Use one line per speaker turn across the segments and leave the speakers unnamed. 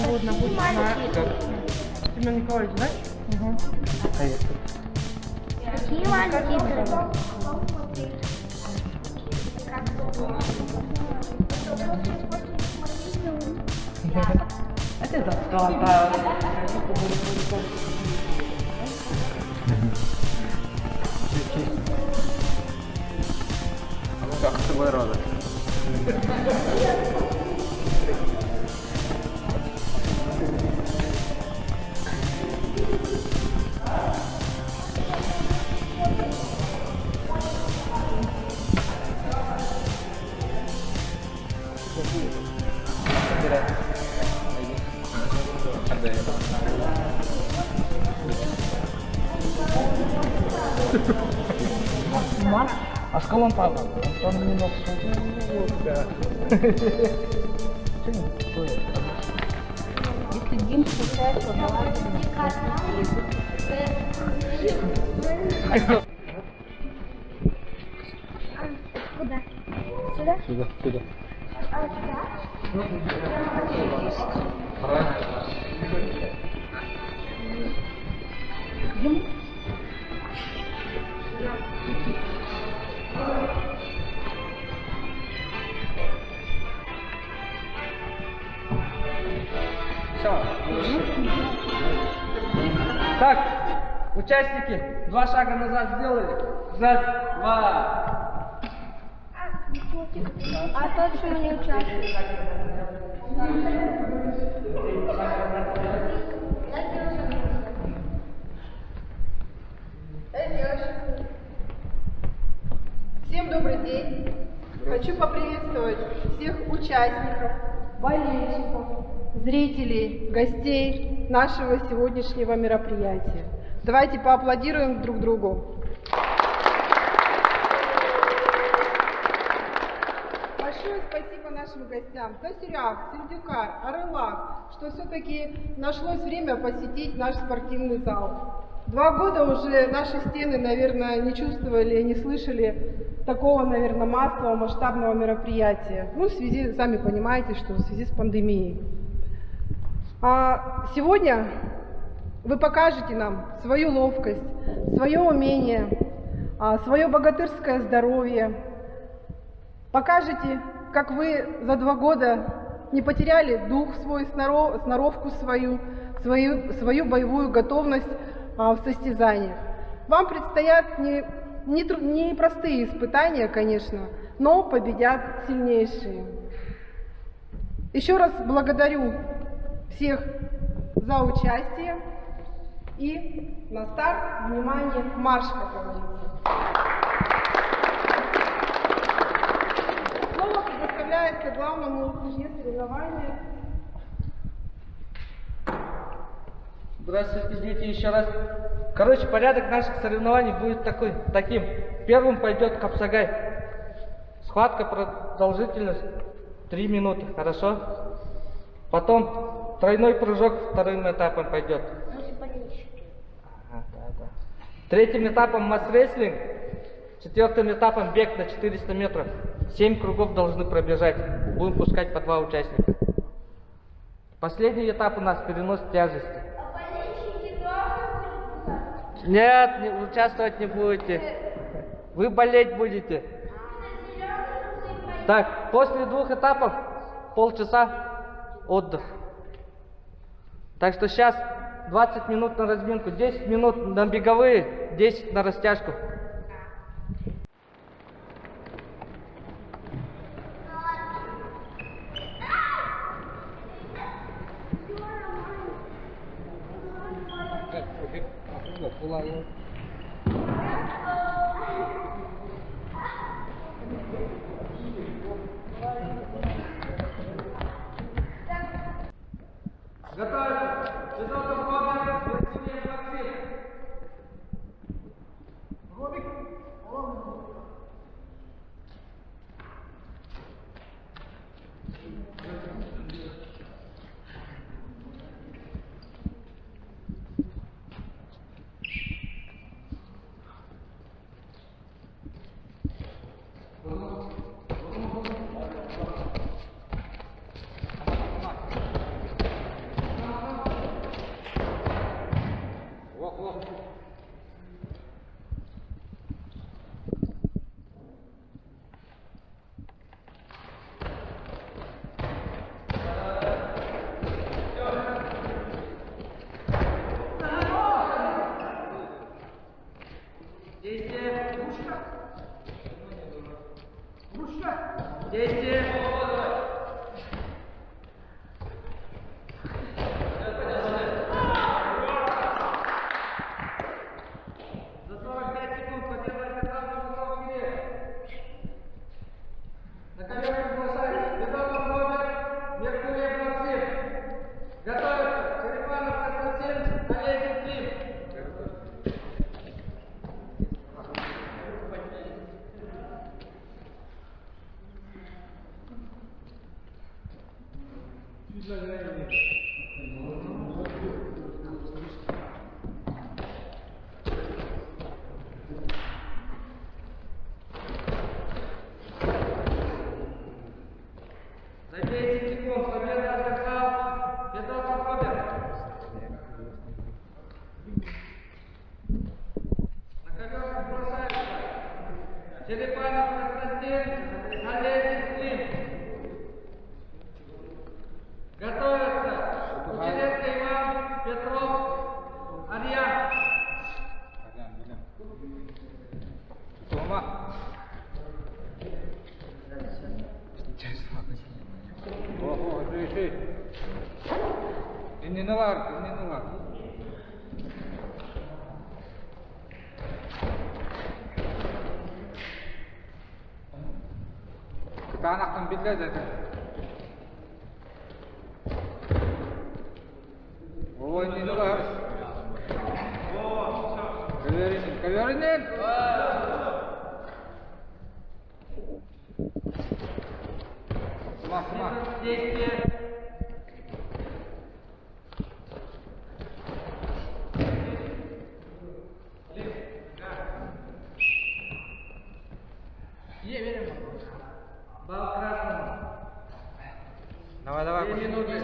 Водно будет на Семен Николаевич, да? Угу.
Какие маленькие?
Это золотая.
Как с тобой рада?
А скалон папа? Он немного
Если Дим случается, куда? Сюда?
Сюда, сюда.
Все. Так, участники, 2 шага назад сделали. Раз, 2.
А то, почему не участвуешь?
Всем добрый день! Хочу поприветствовать всех участников, болельщиков, зрителей, гостей нашего сегодняшнего мероприятия. Давайте поаплодируем друг другу. Большое спасибо нашим гостям Косырях, Сердюкар, Арылак, что все-таки нашлось время посетить наш спортивный зал. 2 года уже наши стены, наверное, не чувствовали, не слышали такого, наверное, массового, масштабного мероприятия. Ну, в связи, сами понимаете, что в связи с пандемией. А сегодня вы покажете нам свою ловкость, свое умение, свое богатырское здоровье. Покажете, как вы за 2 года не потеряли дух свой, сноровку свою боевую готовность в состязаниях. Вам предстоят не простые испытания, конечно, но победят сильнейшие. Еще раз благодарю всех за участие. И на старт, внимание, марш, как говорится. Слово предоставляется главному судье соревнования.
Здравствуйте, дети, еще раз. Короче, порядок наших соревнований будет таким. Первым пойдет Капсагай. Схватка, продолжительность 3 минуты, хорошо? Потом тройной прыжок вторым этапом пойдет. Да. 3-м этапом масс-рестлинг, 4-м этапом бег на 400 метров. 7 кругов должны пробежать. Будем пускать по 2 участника. Последний этап у нас перенос тяжести. Нет, участвовать не будете. Вы болеть будете. Так, после 2 этапов полчаса отдых. Так что сейчас 20 минут на разминку, 10 минут на беговые, 10 на растяжку. Готовься. Федотов Роберт, Верховец Максим. Действие. Действие. За 45 секунд поделайте сразу шаг вперед. На ковер приглашается Федотов Роберт, Меркулев Максим. Готовится Черепанов Константин, Олесин Клим. За 10 секунд победа одержал Федотов Роберт. На ковер приглашается Черепанов Константин, Олесин Клим. Готовятся Кучеренко Иван, Петров, Арьян.
Тома. Ого, реши. Иннилар. Kanaktan bile zaten. O innilar. Kaverinin. Сама.
Действие. Балл красному.
Давай.
2 минуты.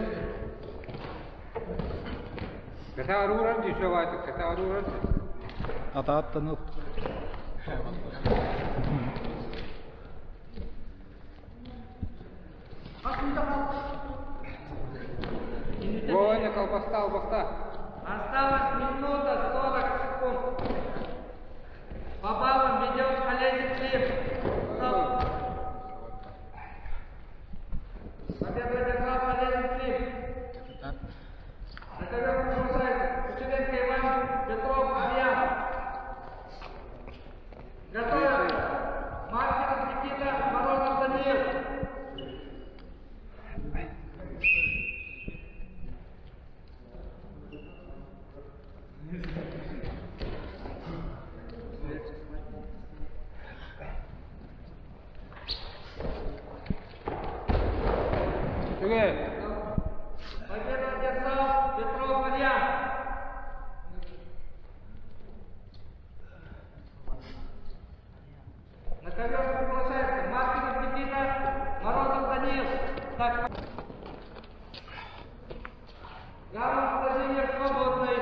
Kata aruran di Jawa itu, kata aruran.
Ata nuh.
О, не колбаста.
Осталось минута 40 секунд. По баллам ведет Олесин Клим. Стоп. Победу одержал Олесин Клим. На ковер приглашается Кучеренко Иван, Петров, Арьян. Готовятся Маркинов Никита, Морозов Даниил.
Сюда.
Победу одержал Петров, Арьян. На ковер приглашается Маркинов Никита, Морозов Даниил. Так. Гаров Владимир свободный.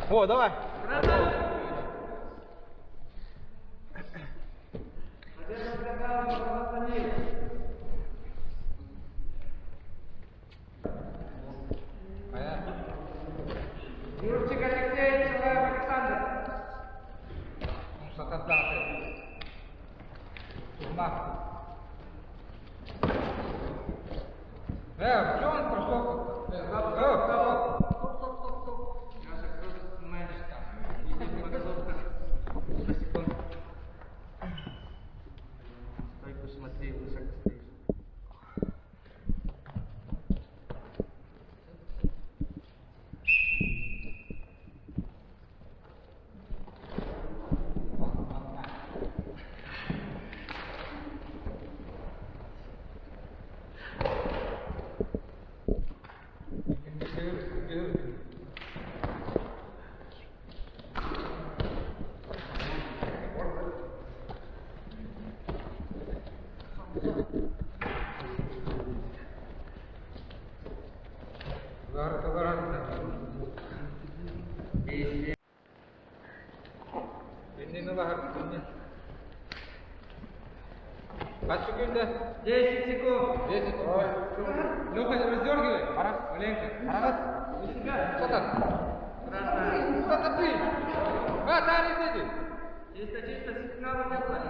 О, давай.
Победу одержал Морозов Даниил.
В чем кроссовка?
Стоп. Я же просто снимаешь там. Иди показывай. На секунду. Стой, посмотри, высоко стоишь.
Kaç секунд?
10 секунд.
10 секунд. Леха, раздергивай. Маленько. Что так? Что ты? Дали, дети.
Чисто, сигнал делай.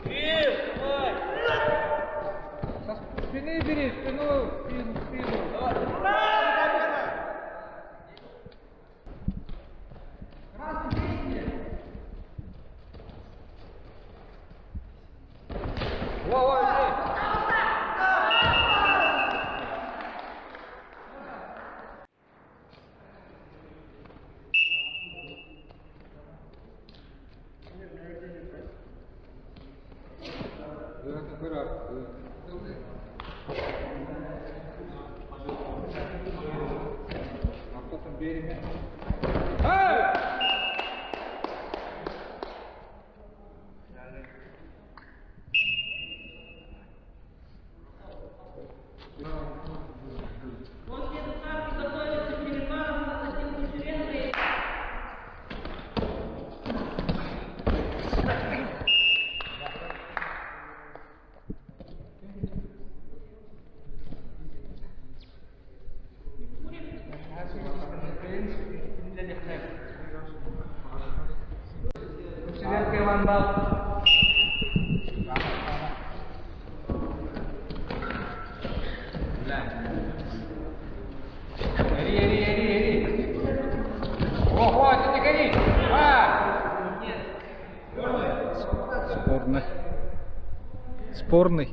Время.
Со спины бери, спину. Во,
Спорный.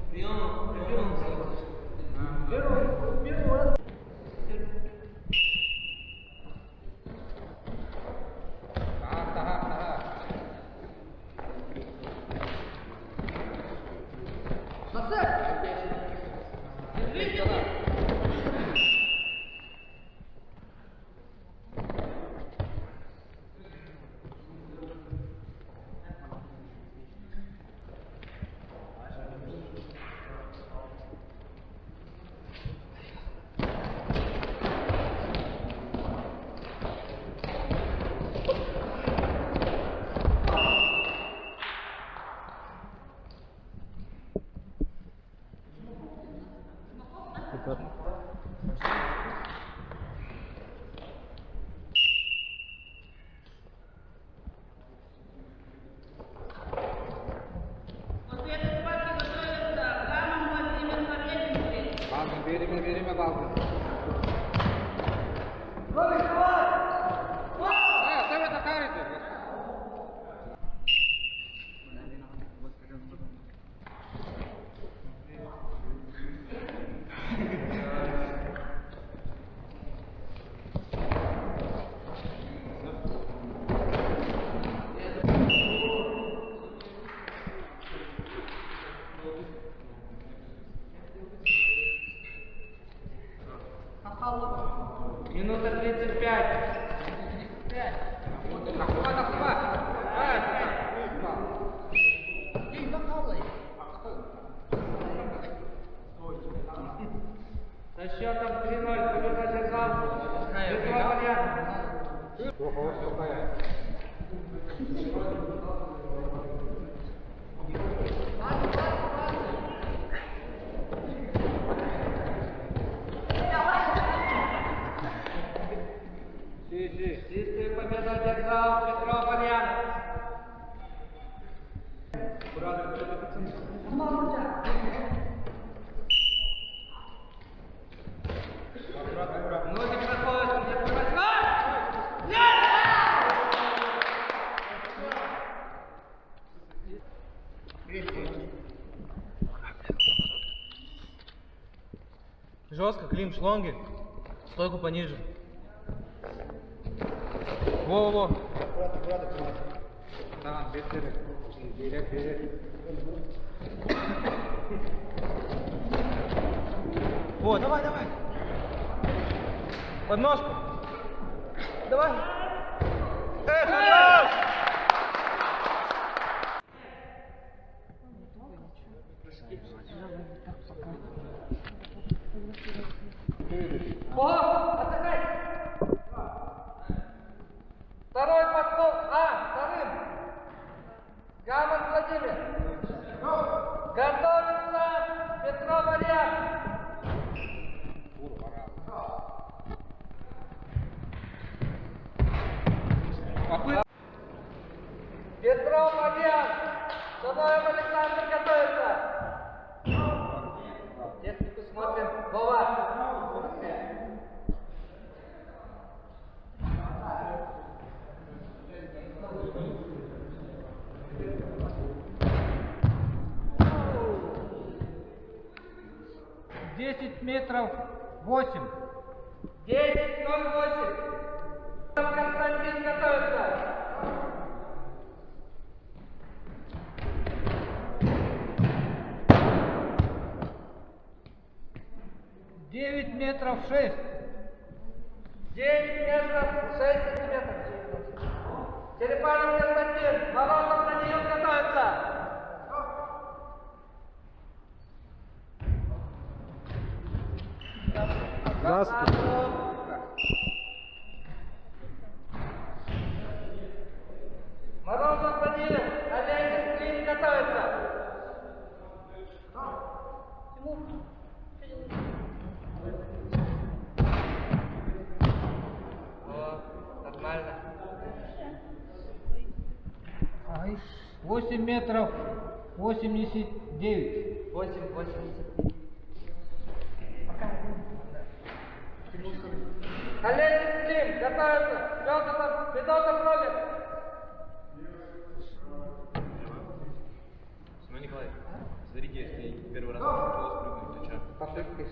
Время балку. Давай такарите.
Минута 35. Со счетом 3-0 победа держал. Без вариантов.
Жестко, клинч, лонги. Стойку пониже. Во-во-во.
Tamam, bekle. Direkt.
Во, давай, давай. Подножку. Давай. Хорош!
Атакай! Второй подход. Вторым. Гамон Владимир. Готовится Петров Илья. Петров Илья. Шаноев Александр готовится. Технику смотрим. Вова.
метров 8.
10:08. Константин готовится.
метров 6.
9 метров 6 сантиметров. Черепанов Константин. Морозов Даниил готовится.
Здравствуйте.
Морозов Даниил. Олесин Клин готовится. Нормально.
8 метров 89.
8,80. Олесин Клин готовится. Федотов Роберт.
Семен Николаевич, смотрите, если первый раз получилось прыгнуть, то что?
Попытки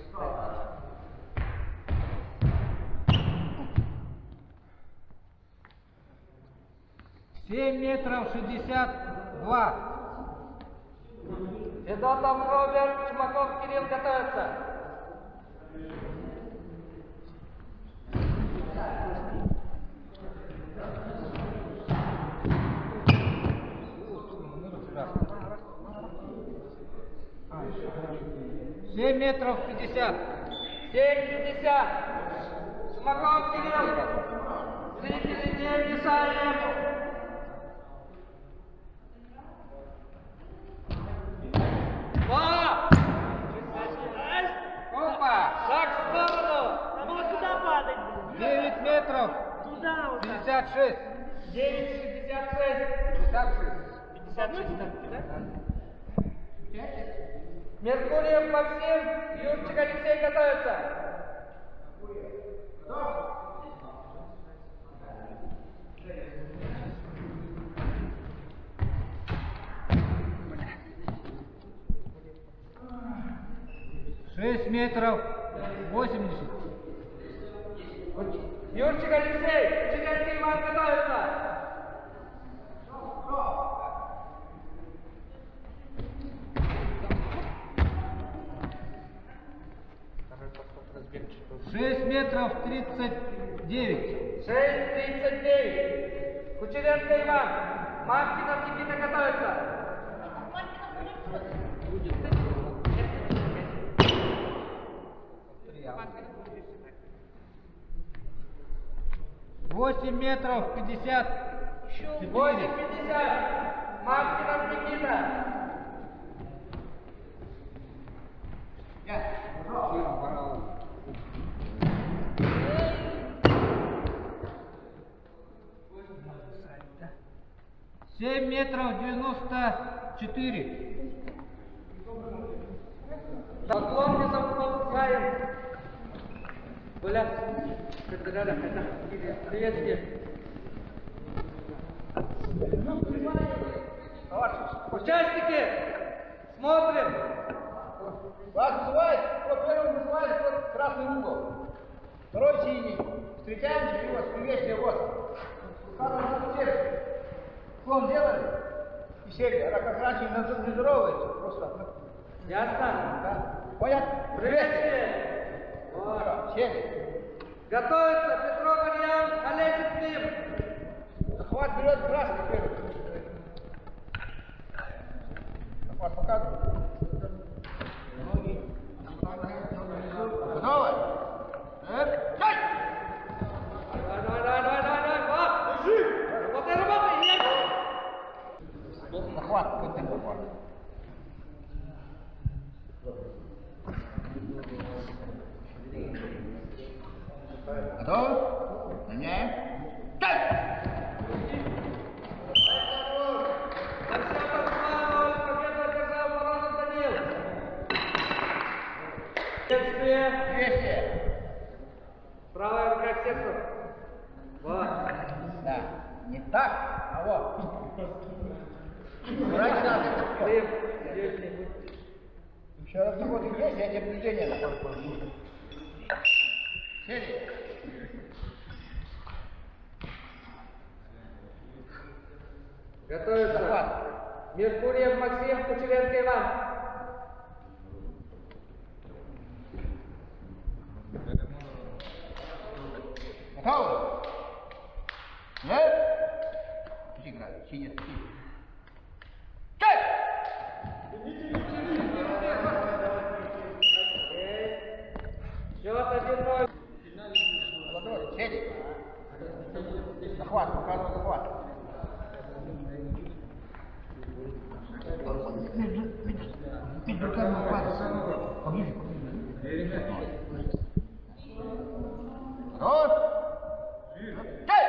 метров 62.
Федотов Роберт, Чумаков Кирилл готовится.
метров 50.
7,50. Чумаков Кирилл. Зрители не мешаем.
Опа!
Шаг в сторону.
9 метров 56.
9,66. 56. Меркурьев Максим, Юрчик Алексей готовится.
метров 80.
Юрчик Алексей, Чигальский Иван готовится.
метров 39.
6,39. Кучеренко Иван, Маркинов Никита готовится.
метров 50.
8,50. Маркинов Никита.
метров 94.
Поклонки запускаем. Коля, приветствие. Участники, смотрим.
Вас вызывает, вот первый вызывает вот красный угол. Второй синий. Встречаемся и вот приветствие вот. Как он нас всех склон делали и сели. Она как раньше не здоровается, просто.
Ясно?
Да. Понятно?
Приветствие. Вот.
Хорошо, сели.
Готовится Петров Ильян, Олесик Клим.
Захват берет красный первый. Захват показывает. Ноги. Готовы? Дай!
Давай, вот. Держи. Работай, нет.
Захват, вот так захват. Готовы? Меняем. Дай! Приветствие.
Правая рука к сердцу. Вот.
Да. Не так, а вот. Убирайте нас это
Клим,
все.
здесь не будь.
Еще раз работаем здесь, я тебе повреждения дам. Сели.
Готовится.
Захват.
Меркурьев Максим, Кучеренко Иван.
Готовы? Нет? Пусть играет. Синий, синий. Дай!
Счет 1-0.
Молодой, сели. Захват, показывай захват. Между руками захват. Поближе, поближе. Вот. Дай!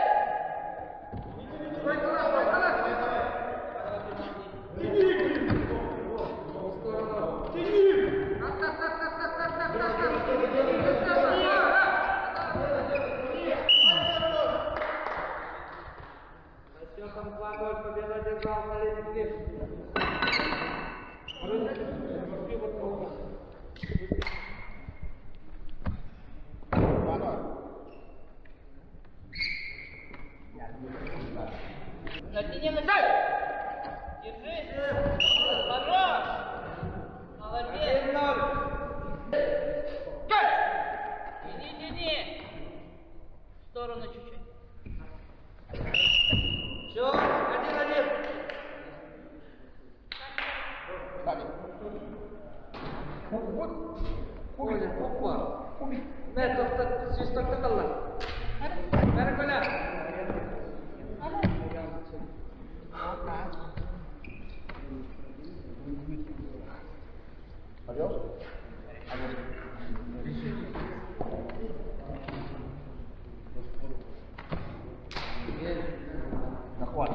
Счетом 2-0 победу одержал Олесик Клим.
Натяни на себя. Держись. Хорош. Молодец.
1-0.
Тяни. В сторону чуть-чуть.
Счет 1-1.
Сами. Вот.
Коля, опа. Ne, свисток тоталла. Ver Коля.
Пойдешь? Захват.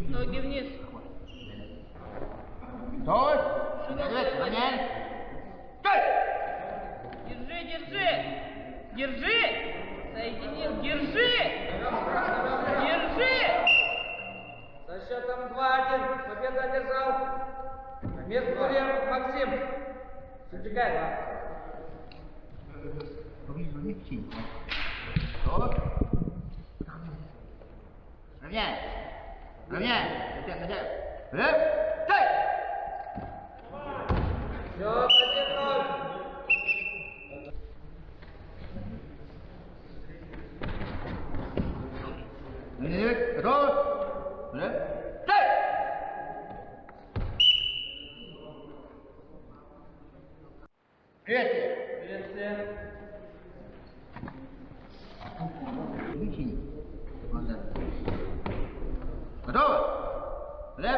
Ноги вниз.
Стой! Гоняй! Стой!
Держи. Соединил. Держи.
Со счетом 2-1 победу одержал Меркурьев Максим. Субтекает.
Поближе, не в тень. Готово? Равняй! Хотя. Дай!
Счет 1-0.
Готово? Дай! Приветствие! Приветствие. Готово? Дай!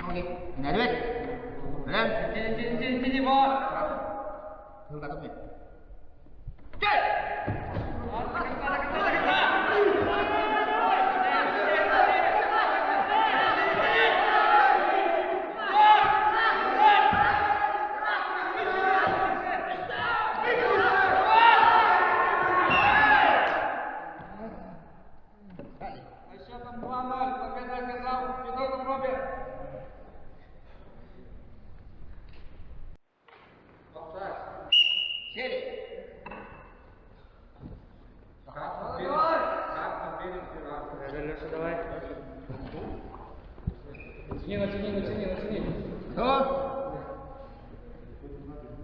Ноги. Наверх.
Тяни его.
Ну, как мне? Готов?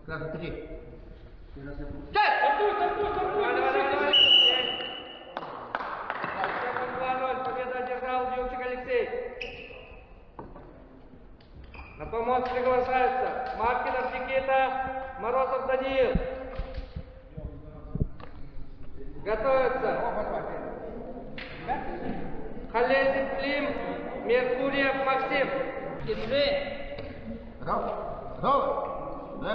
Красный, кричи.
Давай, давай, давай, давай. Счетом 2-0. Победу одержал Демчик Алексей. На помощь приглашаются Маркинов Никита, Морозов Даниил. Готовятся Халезин Клим, Меркурьев Максим.
Держи.
Готов? Готов? Да?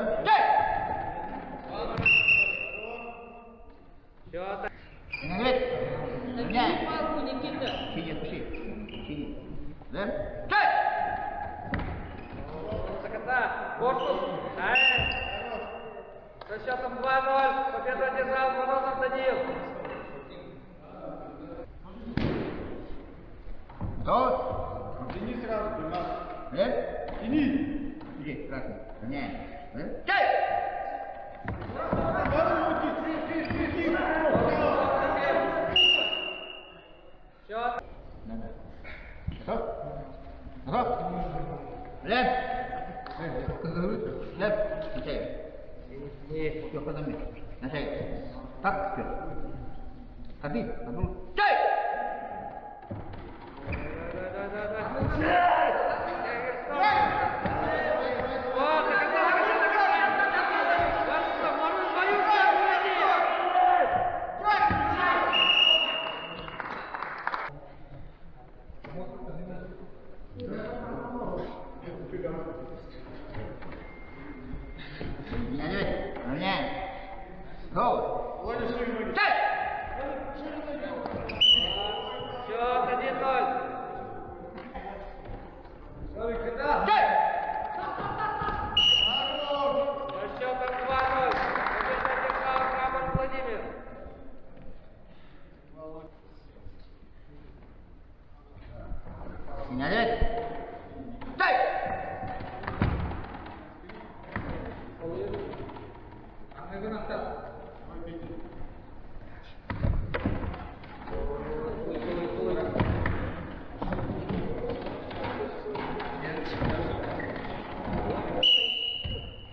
Счет.
Навет.
Накинь палку, Никита.
Сиди, пиши. Сиди. Да?
Заката. Корпус. Со счетом 2-0. Победу одержал Морозов Даниил.
Готов? Тяни сразу, понимаешь? Да? Тяни. Иди, красный. Гоняем. Да?
Счет.
Готов? Готов? Лев! Лев! Начай. Все, подожди. Начай. Так, вперед. Ходи, подруг. Чай! Равняем. Гоу. Чай!
Счет 1-0.
Чай!
Со счетом 2-0. Победу одержал Рамон Владимир.
Синявет. Чай!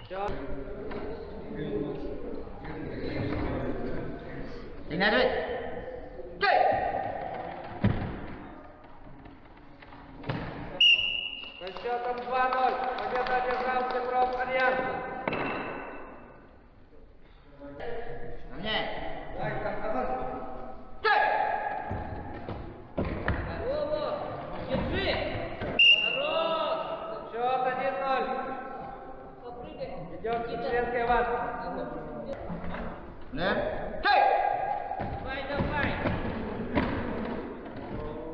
Счет.
Синявет. Чай!
Со счетом 2-0. Победу одержал Петров Альянс.
Равняем. Чай!
Вова, держи. Хорош.
Счет 1-0.
Попрыгай.
Идет Чеченская вата.
Лев. Чай!
Давай, давай.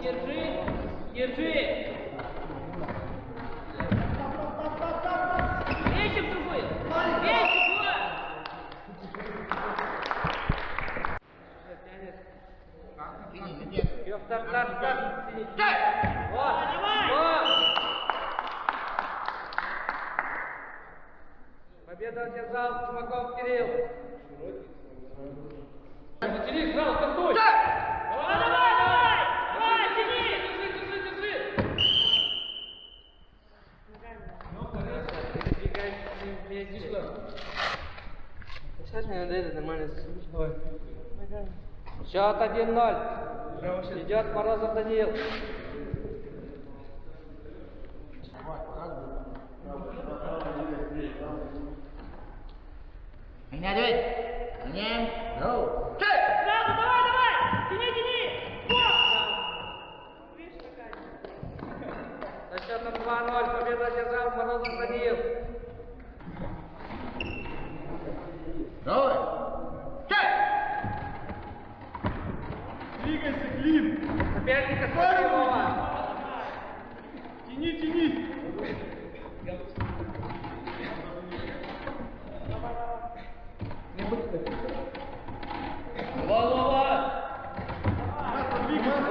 Держи. Держи. Вещи другую. Вещи,
Бьет старт, старт, старт. Синий.
Чай!
Вот.
Давай.
Вот. Победу одержал Чумаков Кирилл. Тяни, сразу, стартуй.
Чай!
Давай, давай, давай. Давай, тяни.
Сейчас мне надо нормально. Счет 1-0. Идет Морозов Даниил.
Синявет. Равняем. Гоу. Чай!
Сразу, давай, давай. Тяни, тяни.
Со счетом 2-0 победу одержал Морозов Даниил.
Давай. Чай!
Двигайся, Клим!
Соперника Соколова.
Тяни, тяни!
Вова.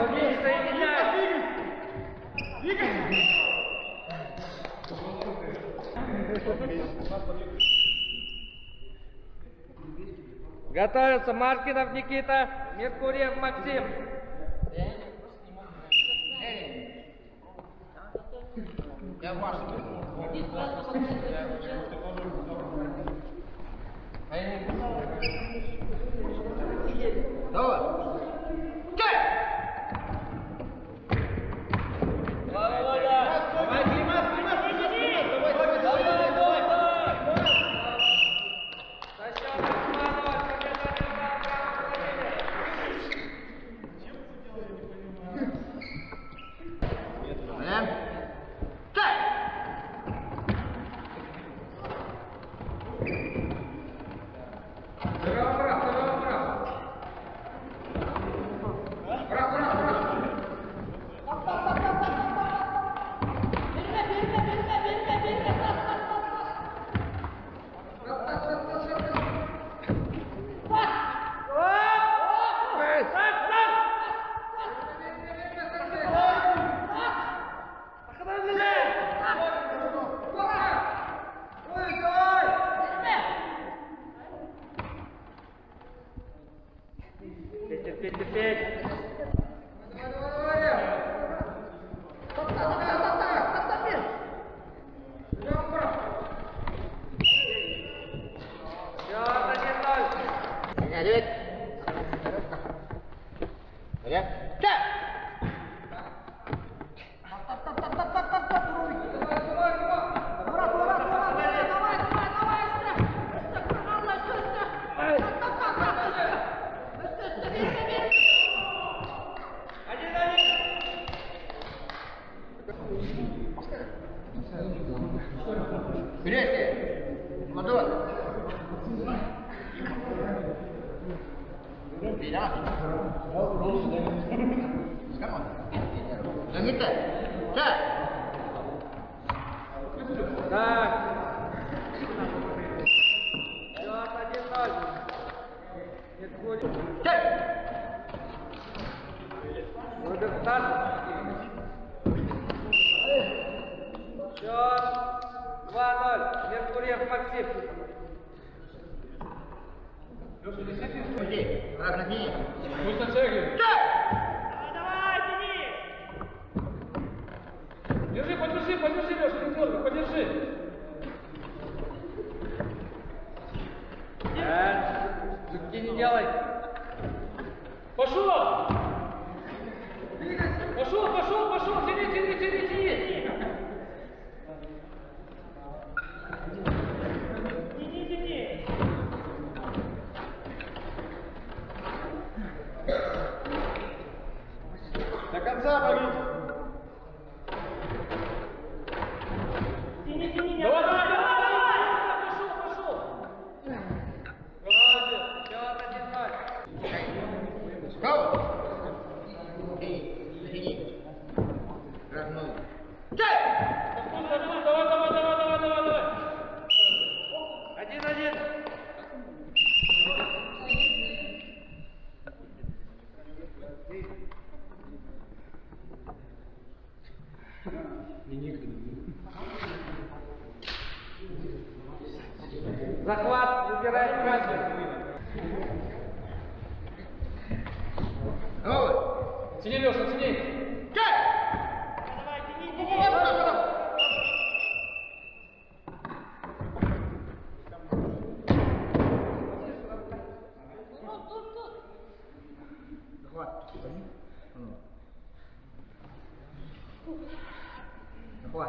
Убей, соединяй. Готовятся Маркинов Никита, Меркурьев Максим.
Давай. Чай!
Давай, Володя!
Давай, Климас, давай. Чай!
Терпеть.
Нет. Нет. Чай! Вперед! Ладонь! Вперед! Заметай! Чай!
Так. Счет 1-0. Медводин.
Чай!
Рубертан. Счет 2-0. Меркурьев Максим.
Окей, разогни.
Чай!
Давай, Денис!
Держи, подержи, Леша, не дергай, подержи.
Зубки не делай.
Пошел! Пошел, тяни.
Тяни!
До конца борись.
Тяни!
Давай!
Пошел!
Молодец. Счет 1-0.
Гоу! Загни. Размыл. Чай!
Давай.
1-1. Захват, выбирает красный.
Гоу!
Тяни, Леша, тяни.
Чай!
Давай, тяни!
Захват. Захват.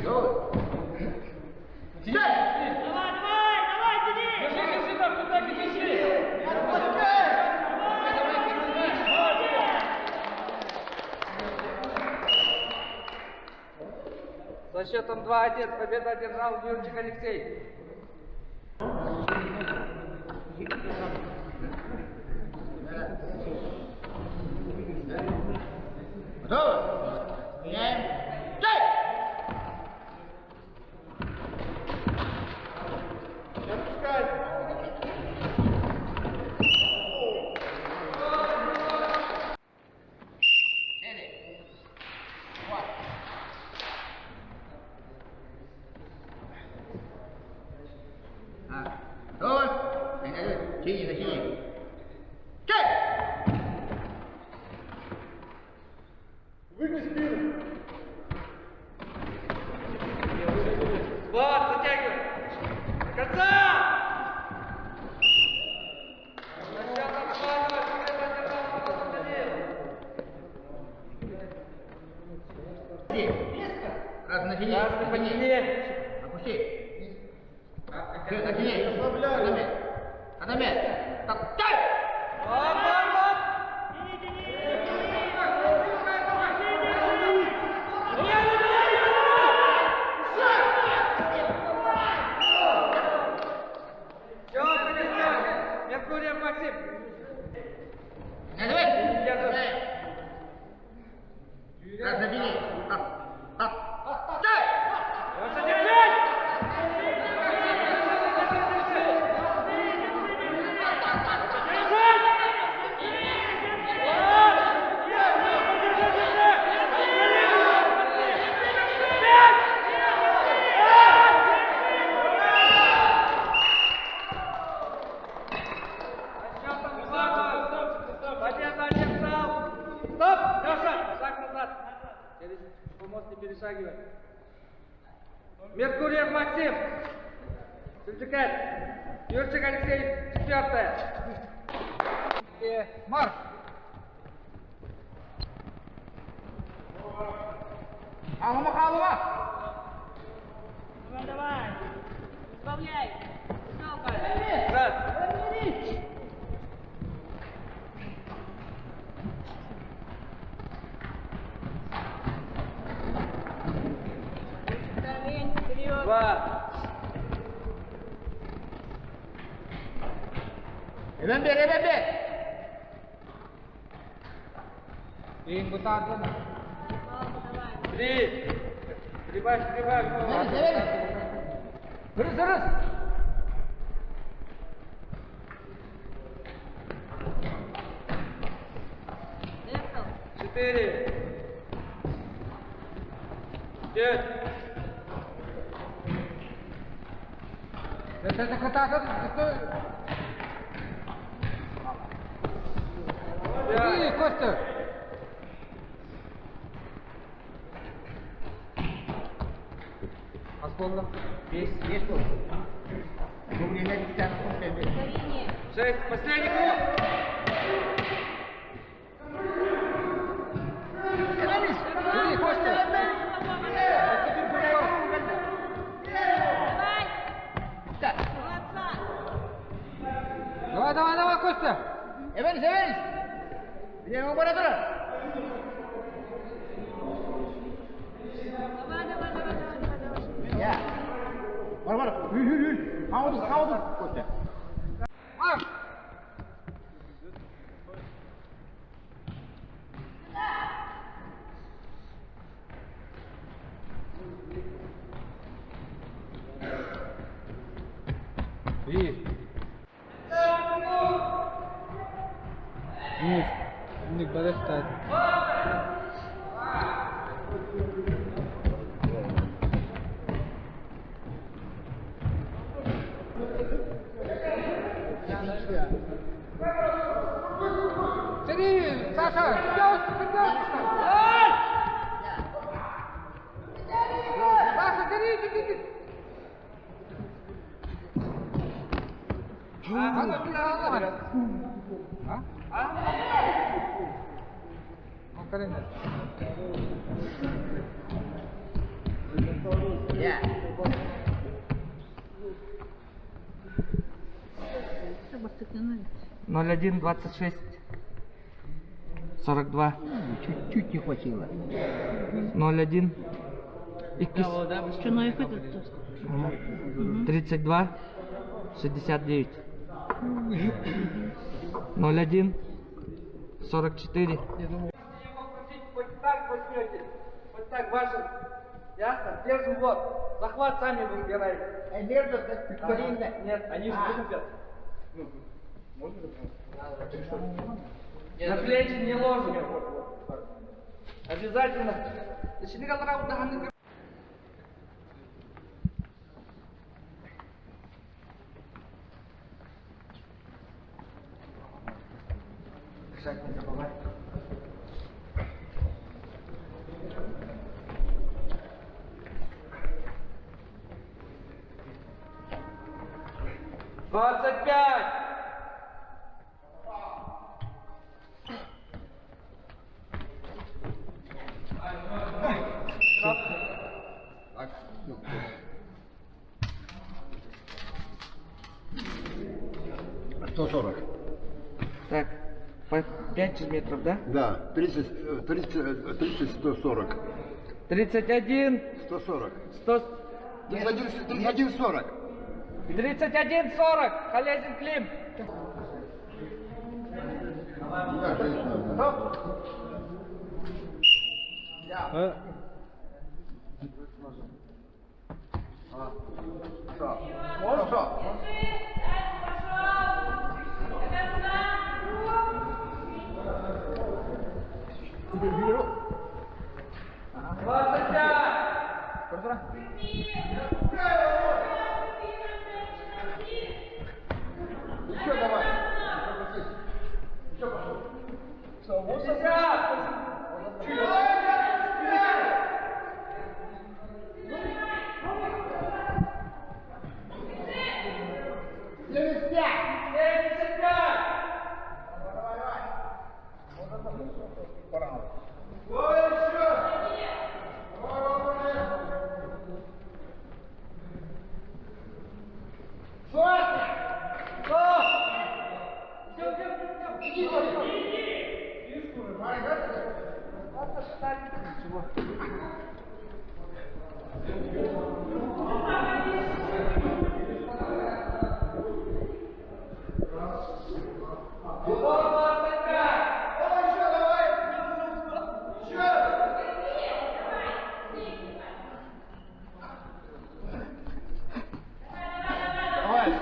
Гоу! Чай!
Давай, Денис!
Держи, так, куда ты держи.
Со счетом 2-1 победу одержал Юрчик Алексей.
Готовы? Меняем. Чай!
Не отпускай.
Сели. Вот. Готовы? Тяни. Опусти. Раз натяни.
Красный потяни.
Опусти. Все, натяни. Отомет. Отомет. Так, дай!
Вот. Все, Меркурьев Максим.
Давай.
Держи.
Раз натяни. Так, так. Дай!
Леша, держись! Победа одержал! Стоп! Леша, шаг назад! Через помост не перешагивай. Меркурьев Максим! Сертификат! Юрчик Алексей, 4-е.
Марш! Алма, алма!
Давай. Избавляй.
Раз.
Вперед.
Два.
Ребят! Им бы так было.
Три. Прибавь.
Раз!
4. 5.
Это кататься, стой! Эй, Костя! А сколько? Есть сколько? Ну, время летят, сколько?
6. Последний круг.
Смотри, Костя! Давай, Костя! Эверис! Где оператора? Я. Мармар. Хауду, Костя. Марш! Есть. Ник подостать. Смотри, Саша, Саша, смотри.
Ноль 1, 26, 42,
Чуть-чуть не хватило.
01,
Что, это
32, 69, 01, 44. Вот так возьмете, вот так ваши, ясно? Держим вот, захват сами выбираете.
Между колено.
Нет, они же выкупят. На плечи не ложим. Обязательно. Начни как ударный. Шаг не забывай. Двадцать пять. По 5 метров, да?
Да, 30, 140.
31,
140.
100...
31, 40.
31, 40. Халязин Клим.
Хорошо.
25.
Еще давай. Еще пошел.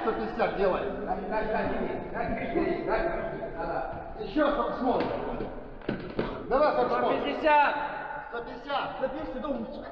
150 делай. Еще форсмон. Давай форсмон.
150.
150. Добейся до умочек.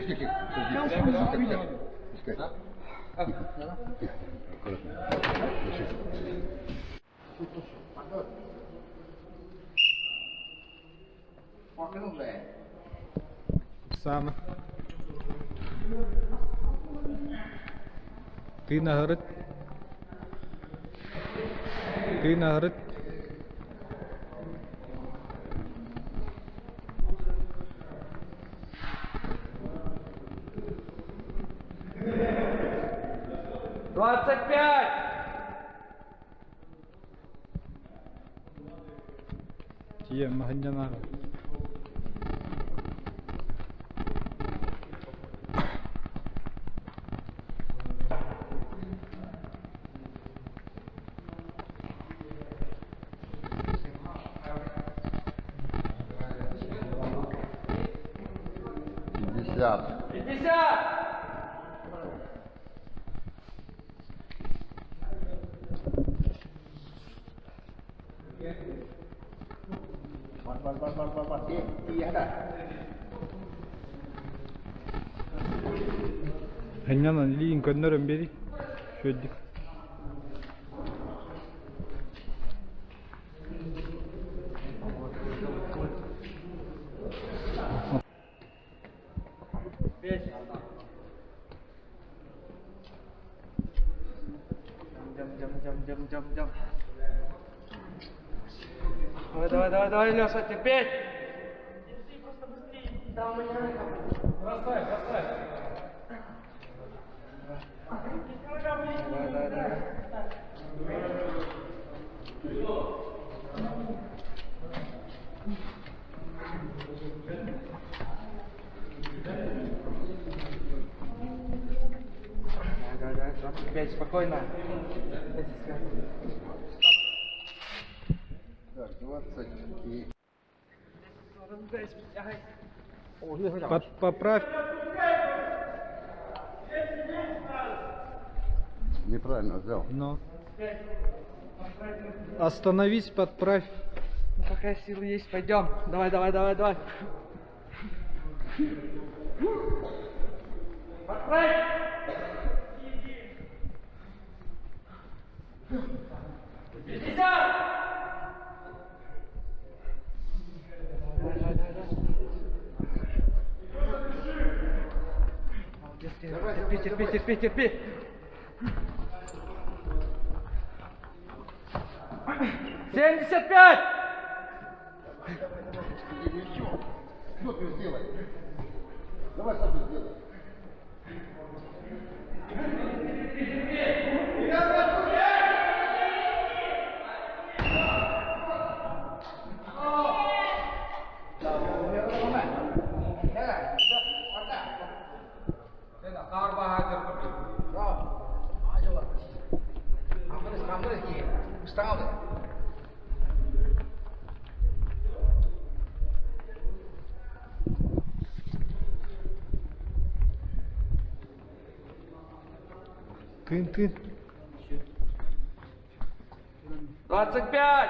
Тихо. Пускай.
Оксана. Ти нагород. Ти нагород.
Двадцать пять.
Тіє Маганяна.
Пятьдесят.
50.
Ганяна лиин көндөрөн бери. Шөддик.
Жам. Давай, Леша, теперь.
Бросай.
Давай. Давай, 25, спокойно.
Так, 20 и...
Поправь.
Неправильно взял.
Но. Остановись, подправь.
Ну, какая сила есть, пойдем. Давай. Подправь. Терпи. 75!
Что ты сделай? Давай сам сделай. Встал.
Тын.
25!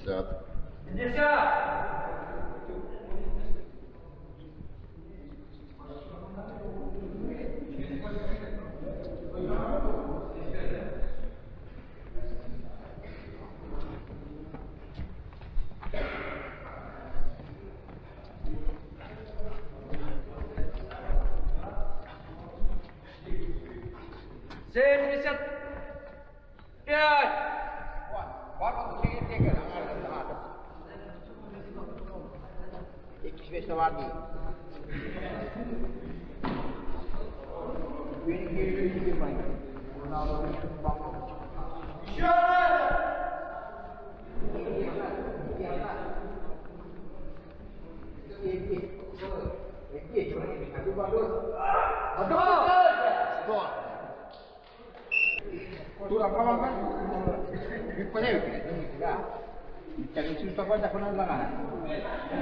Сяд.
50! Семьдесят пять!
Var şeyi tekrar anladım. 75'te var değil. Benim geri girmeyin. Что? Туда помогай. Подаю, да. Так, если что, тогда куда надо.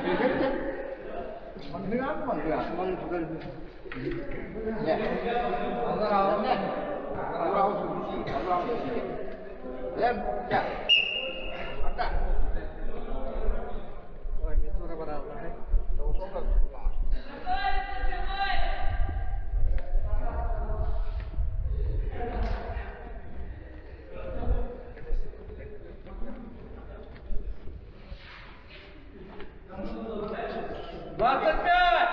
Видите? Манграм. Нет. Да. Да.
Ой, мне тура брал. Двадцать пять!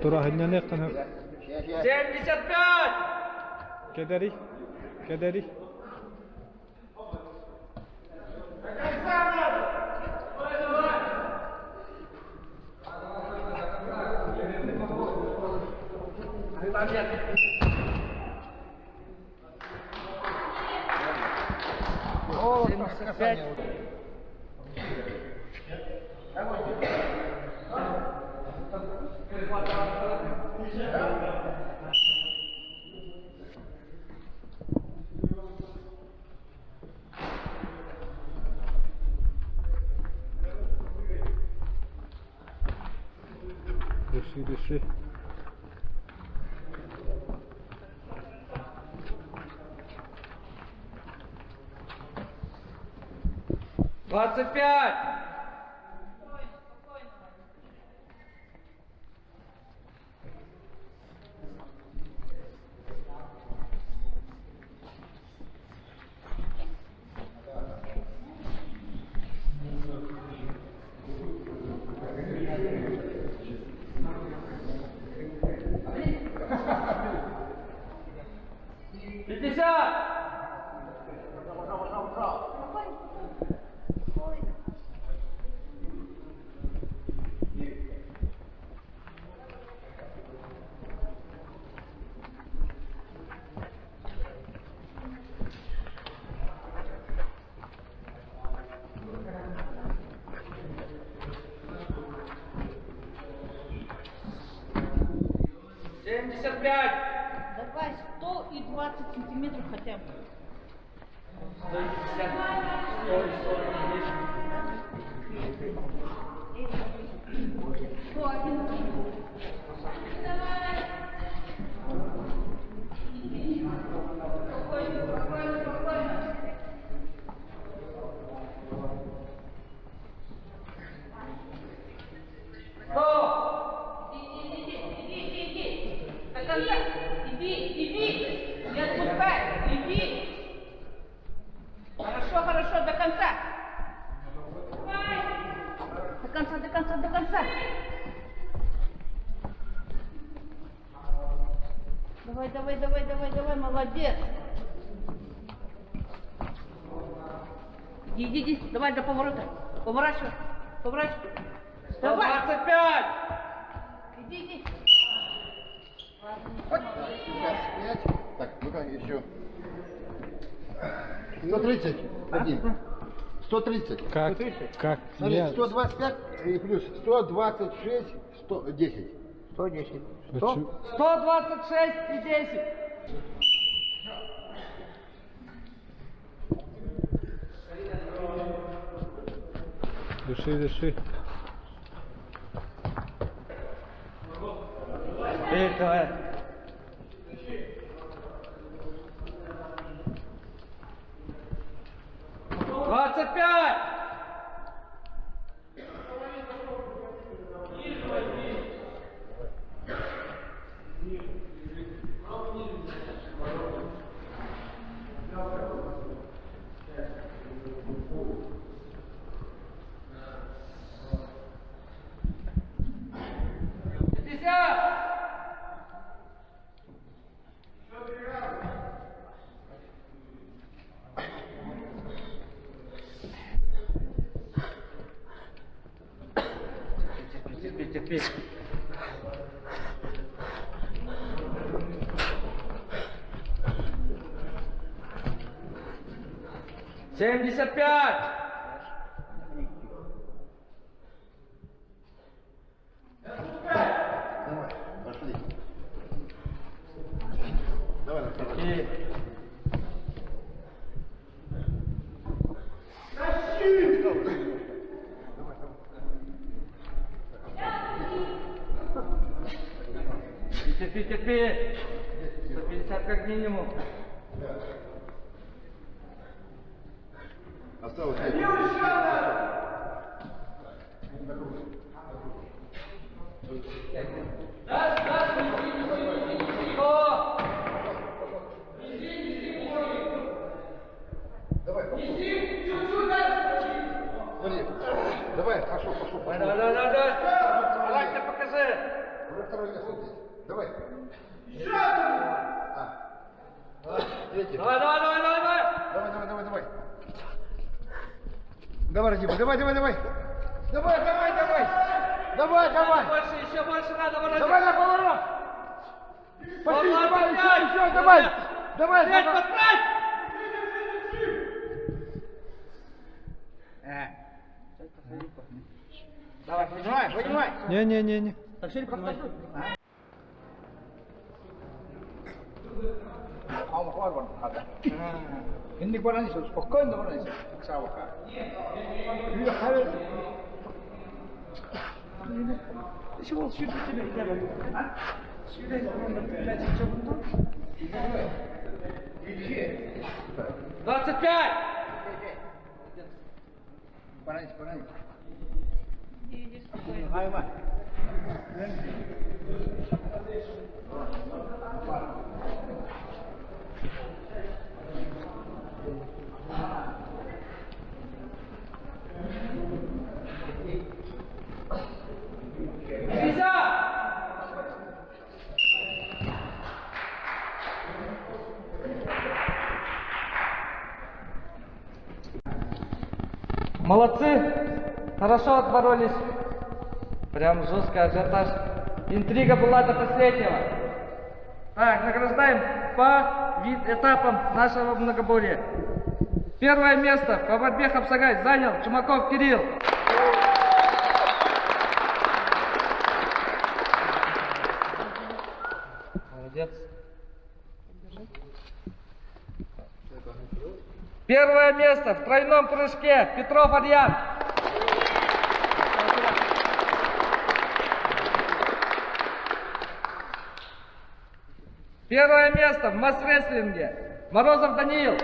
Тура хыннан яктан.
75!
Кедери.
О, 75.
Дыши.
25! 85.
Давай 100 и 20 сантиметров хотя бы.
150. 100 и 40.
101. До конца. Иди. Не отпускай. Иди. Хорошо, до конца. До конца. Давай, молодец. Иди. Давай до поворота. Поворачивай. Давай.
125.
Иди.
Так, ну-ка, еще. 130. Один. 130.
Как?
130.
Как?
Смотри,
Я...
125 и плюс 126, 110. 110.
Почему?
126 и 10.
Дыши.
Давай. 25. Терпи. Семьдесят пять.
Давай, пошли. Давай,
И... Терпи. 150 как минимум.
Осталось. Давай, давай, пошел.
Давай. Характер покажи.
Уже второе место здесь. Давай. Третий.
Давай.
Давай. Давай, Дима, давай. Давай.
Еще больше надо, Володя.
Давай на поворот. Пошли,
125.
еще, давай.
Опять подправь. Давай,
Поднимай.
Не.
Hindi ko na niso, spokojno ko na niso. Magsawa ka.
Чего он сюда тебя делает? А? Сюда блядь, что он 25!
Поранись.
Иди спокойно.
Айма.
Молодцы! Хорошо отборолись. Прям жестко ажиотаж. Интрига была до последнего. Так, награждаем по этапам нашего многоборья. Первое место по борьбе Хапсагай занял Чумаков Кирилл. Первое место в тройном прыжке Петров Адьян. Первое место в масс-рестлинге Морозов Даниил.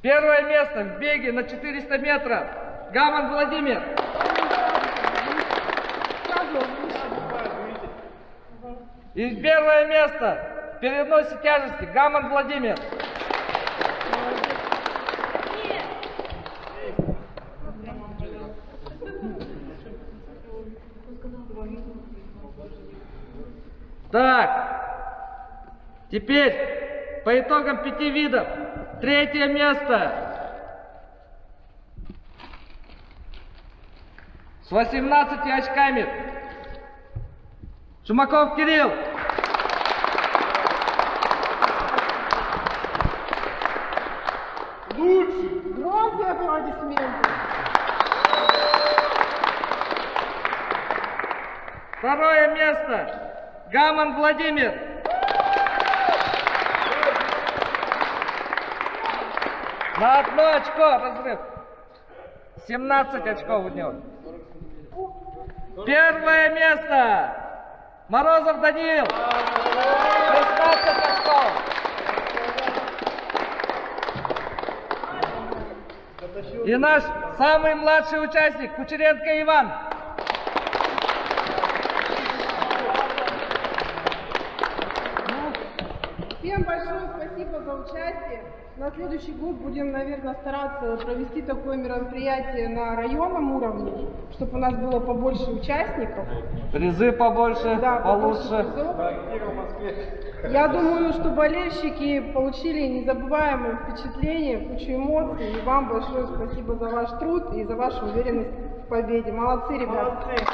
Первое место в беге на 400 метров Гаман Владимир. И первое место в переносе тяжести Гаман Владимир. Так, теперь по итогам 5 видов третье место с 18 очками Шумаков Кирилл.
Громкие аплодисменты.
Второе место Гаман Владимир. На 1 очко разрыв. 17 очков у него. Первое место Морозов Даниил. 16 очков. И наш самый младший участник Кучеренко Иван.
Всем большое спасибо за участие. На следующий год будем, наверное, стараться провести такое мероприятие на районном уровне, чтобы у нас было побольше участников.
Призы побольше,
Да, побольше
получше.
призов. Я думаю, что болельщики получили незабываемые впечатления, кучу эмоций. И вам большое спасибо за ваш труд и за вашу уверенность в победе. Молодцы, ребята.
Молодцы.